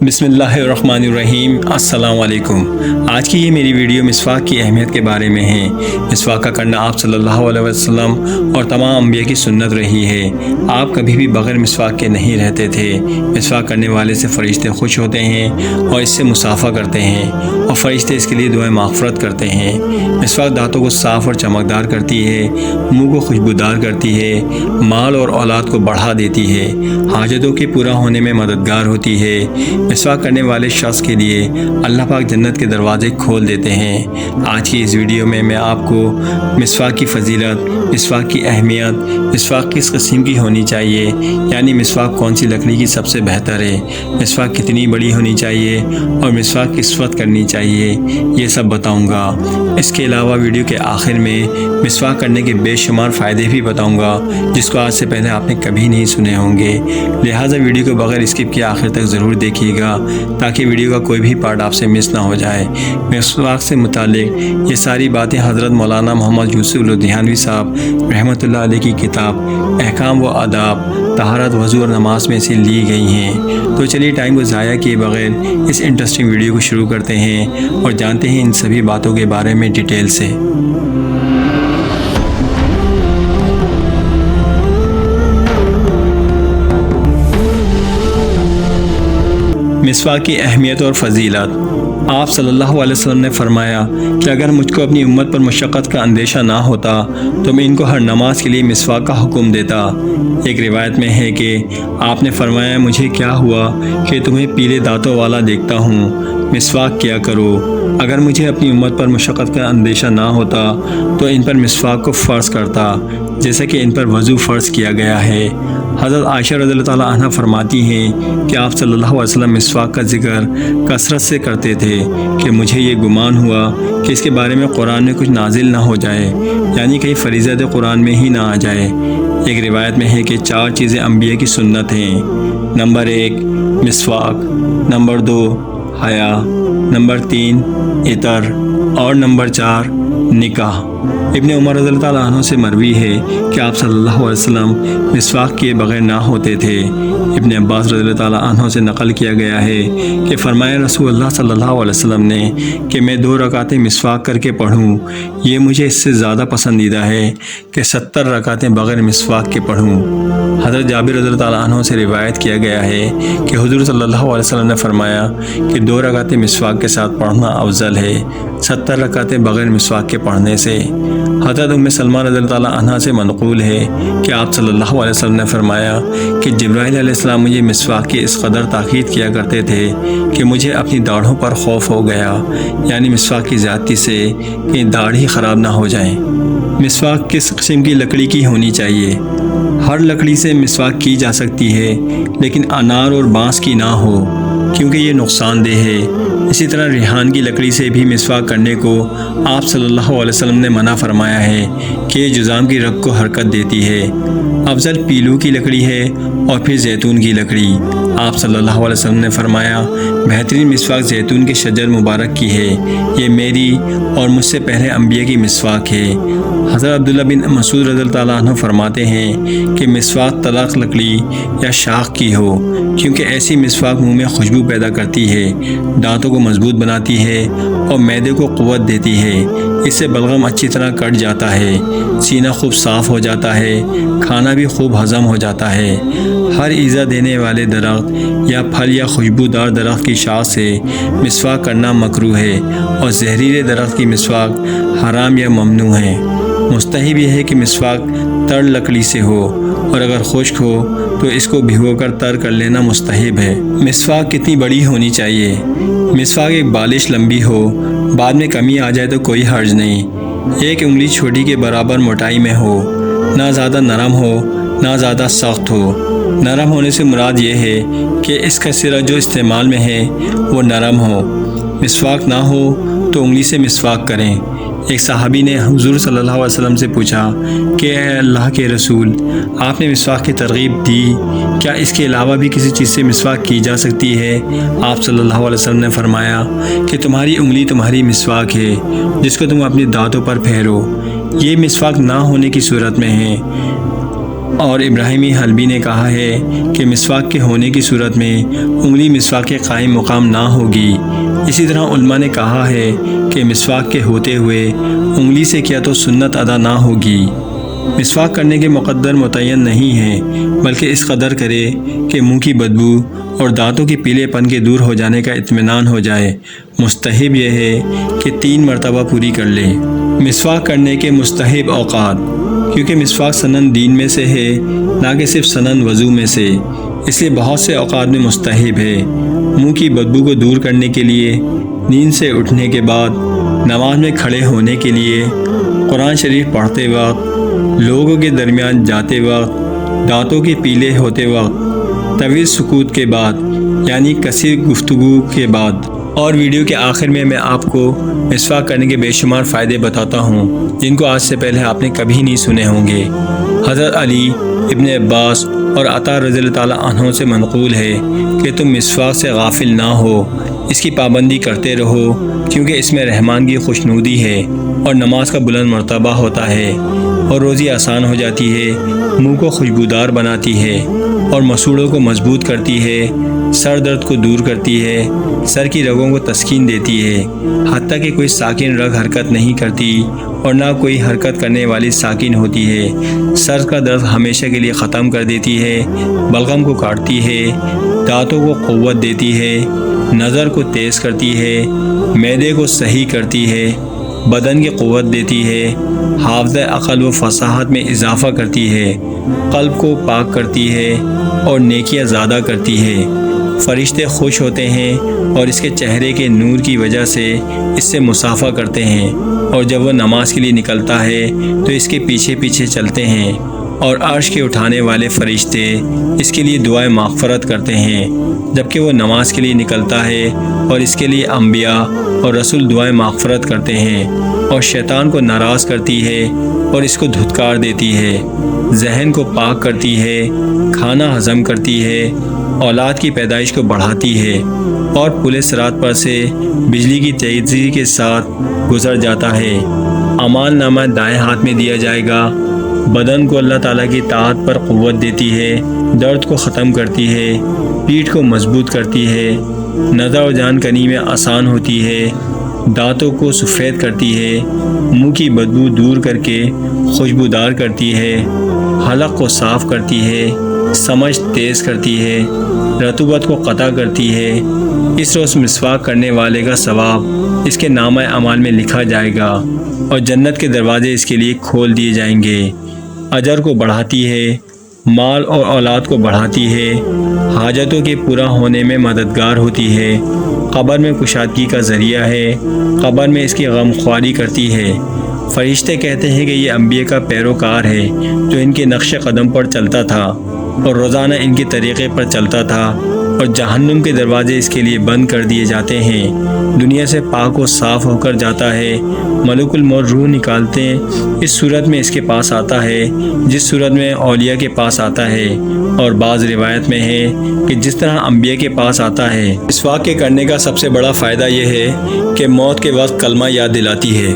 بسم اللہ الرحمن الرحیم۔ السلام علیکم۔ آج کی یہ میری ویڈیو مسواک کی اہمیت کے بارے میں ہے۔ مسواک کا کرنا آپ صلی اللہ علیہ وسلم اور تمام انبیاء کی سنت رہی ہے۔ آپ کبھی بھی بغیر مسواک کے نہیں رہتے تھے۔ مسواک کرنے والے سے فرشتے خوش ہوتے ہیں اور اس سے مصافحہ کرتے ہیں، اور فرشتے اس کے لیے دعائیں مغفرت کرتے ہیں۔ مسواک دانتوں کو صاف اور چمکدار کرتی ہے، منہ کو خوشبودار کرتی ہے، مال اور اولاد کو بڑھا دیتی ہے، حاجتوں کے پورا ہونے میں مددگار ہوتی ہے۔ مسواک کرنے والے شخص کے لیے اللہ پاک جنت کے دروازے کھول دیتے ہیں۔ آج کی اس ویڈیو میں آپ کو مسواک کی فضیلت، مسواک کی اہمیت، مسواک کس قسم کی ہونی چاہیے، یعنی مسواک کون سی لکڑی کی سب سے بہتر ہے، مسواک کتنی بڑی ہونی چاہیے اور مسواک کس وقت کرنی چاہیے، یہ سب بتاؤں گا۔ اس کے علاوہ ویڈیو کے آخر میں مسواک کرنے کے بے شمار فائدے بھی بتاؤں گا، جس کو آج سے پہلے آپ نے کبھی نہیں سنے ہوں گے۔ لہٰذا ویڈیو کو بغیر اسکپ کیے آخر تک ضرور دیکھیے گا، تاکہ ویڈیو کا کوئی بھی پارٹ آپ سے مس نہ ہو جائے۔ مسواک سے متعلق یہ ساری باتیں حضرت مولانا محمد یوسف لدھیانوی صاحب رحمۃ اللہ علیہ کی کتاب احکام و آداب طہارت، وضو اور نماز میں سے لی گئی ہیں۔ تو چلیے ٹائم کو ضائع کیے بغیر اس انٹرسٹنگ ویڈیو کو شروع کرتے ہیں اور جانتے ہیں ان سبھی باتوں کے بارے میں ڈیٹیل سے۔ مسواک کی اہمیت اور فضیلت۔ آپ صلی اللہ علیہ وسلم نے فرمایا کہ اگر مجھ کو اپنی امت پر مشقت کا اندیشہ نہ ہوتا تو میں ان کو ہر نماز کے لیے مسواک کا حکم دیتا۔ ایک روایت میں ہے کہ آپ نے فرمایا، مجھے کیا ہوا کہ تمہیں پیلے دانتوں والا دیکھتا ہوں، مسواک کیا کرو۔ اگر مجھے اپنی امت پر مشقت کا اندیشہ نہ ہوتا تو ان پر مسواک کو فرض کرتا، جیسا کہ ان پر وضو فرض کیا گیا ہے۔ حضرت عائشہ رضی اللہ تعالیٰ عنہ فرماتی ہیں کہ آپ صلی اللہ علیہ وسلم مسواک کا ذکر کثرت سے کرتے تھے کہ مجھے یہ گمان ہوا کہ اس کے بارے میں قرآن میں کچھ نازل نہ ہو جائے، یعنی کہیں فریضہ قرآن میں ہی نہ آ جائے۔ ایک روایت میں ہے کہ 4 چیزیں انبیاء کی سنت ہیں۔ نمبر 1 مسواک، نمبر 2 حیا، نمبر 3 عطر اور نمبر 4 نکاح۔ ابن عمر رضی اللہ تعالیٰ عنہ سے مروی ہے کہ آپ صلی اللہ علیہ وسلم مسواک کیے بغیر نہ ہوتے تھے۔ ابن عباس رضی اللہ تعالیٰ عنہ سے نقل کیا گیا ہے کہ فرمایا رسول اللہ صلی اللہ علیہ وسلم نے کہ میں 2 رکعتیں مسواک کر کے پڑھوں، یہ مجھے اس سے زیادہ پسندیدہ ہے کہ 70 رکعتیں بغیر مسواک کے پڑھوں۔ حضرت جابر رضی اللہ تعالیٰ عنہ سے روایت کیا گیا ہے کہ حضور صلی اللہ علیہ وسلم نے فرمایا کہ 2 رکعتیں مسواک کے ساتھ پڑھنا افضل ہے 70 رکعتیں بغیر مسواک کے پڑھنے سے۔ حضرت ام سلمہ رضی اللہ تعالیٰ عنہ سے منقول ہے کہ آپ صلی اللہ علیہ وسلم نے فرمایا کہ جبرائیل علیہ السلام مجھے مسواک کی اس قدر تاکید کیا کرتے تھے کہ مجھے اپنی داڑھوں پر خوف ہو گیا، یعنی مسواک کی زیادتی سے کہ داڑھی خراب نہ ہو جائیں۔ مسواک کس قسم کی لکڑی کی ہونی چاہیے؟ ہر لکڑی سے مسواک کی جا سکتی ہے، لیکن انار اور بانس کی نہ ہو، کیونکہ یہ نقصان دہ ہے۔ اسی طرح ریحان کی لکڑی سے بھی مسواک کرنے کو آپ صلی اللہ علیہ وسلم نے منع فرمایا ہے کہ یہ جذام کی رگ کو حرکت دیتی ہے۔ افضل پیلو کی لکڑی ہے اور پھر زیتون کی لکڑی۔ آپ صلی اللہ علیہ وسلم نے فرمایا بہترین مسواک زیتون کے شجر مبارک کی ہے، یہ میری اور مجھ سے پہلے انبیاء کی مسواک ہے۔ حضرت عبداللہ بن مسعود رضی اللہ تعالیٰ عنہ فرماتے ہیں کہ مسواک طلاق لکڑی یا شاخ کی ہو، کیونکہ ایسی مسواک منہ میں خوشبو پیدا کرتی ہے، دانتوں کو مضبوط بناتی ہے اور معدے کو قوت دیتی ہے۔ اس سے بلغم اچھی طرح کٹ جاتا ہے، سینہ خوب صاف ہو جاتا ہے، کھانا بھی خوب ہضم ہو جاتا ہے۔ ہر ایذا دینے والے درخت یا پھل یا خوشبودار درخت کی شاخ سے مسواک کرنا مکروہ ہے، اور زہریلے درخت کی مسواک حرام یا ممنوع ہے۔ مستحب یہ ہے کہ مسواک تر لکڑی سے ہو، اور اگر خشک ہو تو اس کو بھگو کر تر کر لینا مستحب ہے۔ مسواک کتنی بڑی ہونی چاہیے؟ مسواک ایک بالش لمبی ہو، بعد میں کمی آ جائے تو کوئی حرج نہیں۔ 1 انگلی چھوٹی کے برابر موٹائی میں ہو، نہ زیادہ نرم ہو نہ زیادہ سخت ہو۔ نرم ہونے سے مراد یہ ہے کہ اس کا سرا جو استعمال میں ہے وہ نرم ہو۔ مسواک نہ ہو تو انگلی سے مسواک کریں۔ ایک صحابی نے حضور صلی اللہ علیہ وسلم سے پوچھا کہ اے اللہ کے رسول، آپ نے مسواک کی ترغیب دی، کیا اس کے علاوہ بھی کسی چیز سے مسواک کی جا سکتی ہے؟ آپ صلی اللہ علیہ وسلم نے فرمایا کہ تمہاری انگلی تمہاری مسواک ہے، جس کو تم اپنے دانتوں پر پھیرو، یہ مسواک نہ ہونے کی صورت میں ہے۔ اور ابراہیمی حلبی نے کہا ہے کہ مسواک کے ہونے کی صورت میں انگلی مسواک کے قائم مقام نہ ہوگی۔ اسی طرح علماء نے کہا ہے کہ مسواک کے ہوتے ہوئے انگلی سے کیا تو سنت ادا نہ ہوگی۔ مسواک کرنے کے مقدر متعین نہیں ہے، بلکہ اس قدر کرے کہ منہ کی بدبو اور دانتوں کے پیلے پن کے دور ہو جانے کا اطمینان ہو جائے۔ مستحب یہ ہے کہ 3 مرتبہ پوری کر لے۔ مسواک کرنے کے مستحب اوقات، کیونکہ مسواک سنن دین میں سے ہے، نہ کہ صرف سنن وضو میں سے، اس لیے بہت سے اوقات میں مستحب ہے۔ منہ کی بدبو کو دور کرنے کے لیے، نیند سے اٹھنے کے بعد، نماز میں کھڑے ہونے کے لیے، قرآن شریف پڑھتے وقت، لوگوں کے درمیان جاتے وقت، دانتوں کے پیلے ہوتے وقت، طویل سکوت کے بعد یعنی کثیر گفتگو کے بعد۔ اور ویڈیو کے آخر میں آپ کو مسواک کرنے کے بے شمار فائدے بتاتا ہوں جن کو آج سے پہلے آپ نے کبھی نہیں سنے ہوں گے۔ حضرت علی، ابن عباس اور عطا رضی اللہ تعالیٰ عنہ سے منقول ہے کہ تم مسواک سے غافل نہ ہو، اس کی پابندی کرتے رہو، کیونکہ اس میں رحمان کی خوشنودی ہے اور نماز کا بلند مرتبہ ہوتا ہے، اور روزی آسان ہو جاتی ہے، منہ کو خوشبودار بناتی ہے اور مسوڑوں کو مضبوط کرتی ہے، سر درد کو دور کرتی ہے، سر کی رگوں کو تسکین دیتی ہے، حتیٰ کہ کوئی ساکن رگ حرکت نہیں کرتی اور نہ کوئی حرکت کرنے والی ساکن ہوتی ہے، سر کا درد ہمیشہ کے لیے ختم کر دیتی ہے، بلغم کو کاٹتی ہے، دانتوں کو قوت دیتی ہے، نظر کو تیز کرتی ہے، معدے کو صحیح کرتی ہے، بدن کی قوت دیتی ہے، حافظہ عقل و فصاحت میں اضافہ کرتی ہے، قلب کو پاک کرتی ہے اور نیکیاں زیادہ کرتی ہے۔ فرشتے خوش ہوتے ہیں اور اس کے چہرے کے نور کی وجہ سے اس سے مصافحہ کرتے ہیں، اور جب وہ نماز کے لیے نکلتا ہے تو اس کے پیچھے پیچھے چلتے ہیں، اور عرش کے اٹھانے والے فرشتے اس کے لیے دعائیں مغفرت کرتے ہیں۔ جبکہ وہ نماز کے لیے نکلتا ہے اور اس کے لیے انبیاء اور رسول دعائیں مغفرت کرتے ہیں، اور شیطان کو ناراض کرتی ہے اور اس کو دھتکار دیتی ہے، ذہن کو پاک کرتی ہے، کھانا ہضم کرتی ہے، اولاد کی پیدائش کو بڑھاتی ہے، اور پل صراط پر سے بجلی کی تیزی کے ساتھ گزر جاتا ہے۔ اعمال نامہ دائیں ہاتھ میں دیا جائے گا، بدن کو اللہ تعالیٰ کی طاعت پر قوت دیتی ہے، درد کو ختم کرتی ہے، پیٹھ کو مضبوط کرتی ہے، نظر و جان کنی میں آسان ہوتی ہے، دانتوں کو سفید کرتی ہے، منہ کی بدبو دور کر کے خوشبودار کرتی ہے، حلق کو صاف کرتی ہے، سمجھ تیز کرتی ہے، رطوبت کو قطع کرتی ہے۔ اس روز مسواک کرنے والے کا ثواب اس کے نامہ اعمال میں لکھا جائے گا، اور جنت کے دروازے اس کے لیے کھول دیے جائیں گے۔ اجر کو بڑھاتی ہے، مال اور اولاد کو بڑھاتی ہے، حاجتوں کے پورا ہونے میں مددگار ہوتی ہے، قبر میں کشادگی کا ذریعہ ہے، قبر میں اس کی غم خواری کرتی ہے۔ فرشتے کہتے ہیں کہ یہ انبیاء کا پیروکار ہے جو ان کے نقش قدم پر چلتا تھا اور روزانہ ان کے طریقے پر چلتا تھا، اور جہنم کے دروازے اس کے لیے بند کر دیے جاتے ہیں۔ دنیا سے پاک و صاف ہو کر جاتا ہے، ملک الموت روح نکالتے ہیں، اس صورت میں اس کے پاس آتا ہے جس صورت میں اولیاء کے پاس آتا ہے، اور بعض روایت میں ہے کہ جس طرح انبیاء کے پاس آتا ہے۔ مسواک کے کرنے کا سب سے بڑا فائدہ یہ ہے کہ موت کے وقت کلمہ یاد دلاتی ہے۔